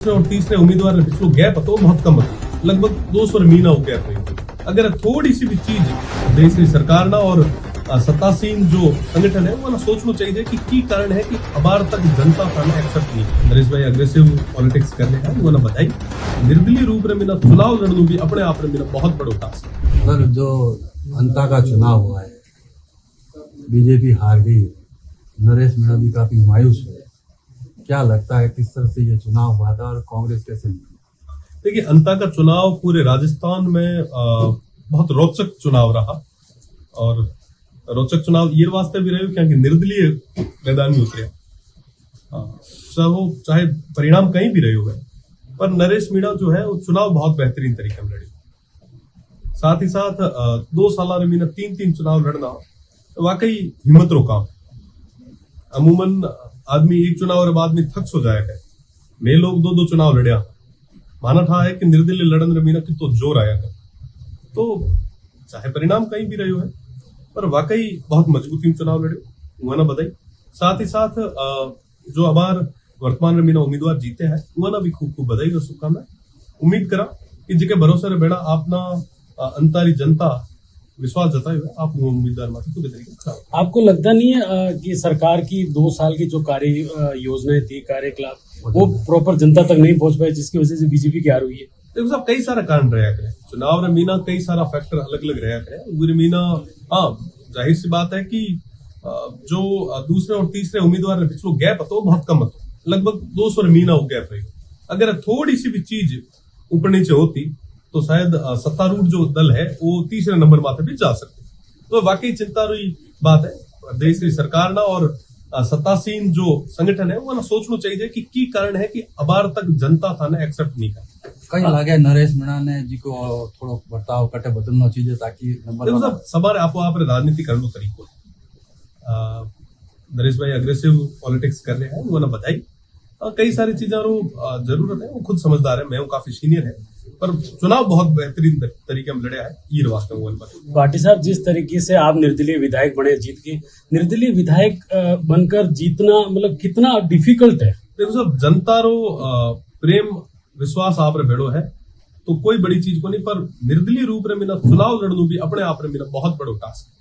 और तीसरे उम्मीदवार ने पिछलो गैप तो बहुत कम હતો लगभग 200 महीना हो गैप रही। अगर थोड़ी सी भी चीज देश की सरकार ना और सत्तासीन जो संगठन है वो ना सोचना चाहिए कि की कारण है कि अबार तक जनता का ना एक्सेप्ट नहीं। नरेश भाई अग्रेसिव पॉलिटिक्स करने हैं वो ना बताई निर्दलीय रूप में मेरा चुनाव लड़ना भी अपने आप में मेरा बहुत बड़ा टास्क है। सर जो जनता का चुनाव हुआ है बीजेपी हार गई, नरेश मीणा भी काफी मायूस है। क्या लगता है किस तरह से ये चुनाव हुआ था और कांग्रेस कैसे निकली? देखिए अंता का चुनाव पूरे राजस्थान में बहुत रोचक चुनाव रहा और रोचक चुनाव ये वास्ते भी रहे क्योंकि निर्दलीय मैदान में उतरे। चाहे परिणाम कहीं भी रहे हुए पर नरेश मीणा जो है वो चुनाव बहुत बेहतरीन तरीके में लड़े। साथ ही साथ 2 साल में 3 चुनाव लड़ना वाकई हिम्मत रो काम। अमूमन आदमी एक चुनाव के बाद में थक सो जाएगा। मैं लोग 2 चुनाव लड़िया माना था है कि निर्दलीय लड़न मीना की तो जोर आया है। तो चाहे परिणाम कहीं भी रहे हो है पर वाकई बहुत मजबूती में चुनाव लड़े वो ना बताई। साथ ही साथ जो हमार वर्तमान में मीना उम्मीदवार जीते हैं वो ना भी खूब खूब बधाई और शुभकामनाएं। उम्मीद करा कि जिके भरोसे रे बेड़ा आपना अंतारी जनता विश्वास जताए हुए आप उम्मीदवार मात्र पूरे तरीके। आपको लगता नहीं है कि सरकार की 2 साल की जो कार्य योजनाएं थी कार्यकलाप वो प्रॉपर जनता तक नहीं पहुंच पाए जिसकी वजह से बीजेपी की हार हुई है? देखो साहब कई सारा कारण रहा करे चुनाव रे मीना कई सारा फैक्टर अलग अलग रहा करे पूरे मीना। हाँ जाहिर सी बात है कि जो दूसरे और तीसरे उम्मीदवार ने पिछलो गैप तो बहुत कम હતો लगभग 200 महीना हो गैप रही। अगर थोड़ी सी भी चीज ऊपर नीचे होती तो शायद सत्तारूढ़ जो दल है वो तीसरे नंबर माथे भी जा सकते। तो वाकई चिंता रही बात है देश की सरकार ना और सत्तासीन जो संगठन है वो ना सोचना चाहिए कि की कारण है कि अबार तक जनता था ना एक्सेप्ट नहीं कर कहीं लगे नरेश मीणा ने जी को थोड़ो बर्ताव कटे बदलना चाहिए ताकि नंबर सवार आप राजनीति करने तरीको नरेश भाई अग्रेसिव पॉलिटिक्स कर रहे हैं वो ना बताई कई सारी चीजों जरूरत है। वो खुद समझदार है, मैं हूँ काफी सीनियर है पर चुनाव बहुत बेहतरीन तरीके में लड़े है ये वास्तव में। भाटी साहब जिस तरीके से आप निर्दलीय विधायक बने जीत के निर्दलीय विधायक बनकर जीतना मतलब कितना डिफिकल्ट है? देखो साहब जनता रो प्रेम विश्वास आप रे भेड़ो है तो कोई बड़ी चीज को नहीं पर निर्दलीय रूप में मेरा चुनाव लड़ना भी अपने आप में मेरा बहुत बड़ा टास्क है।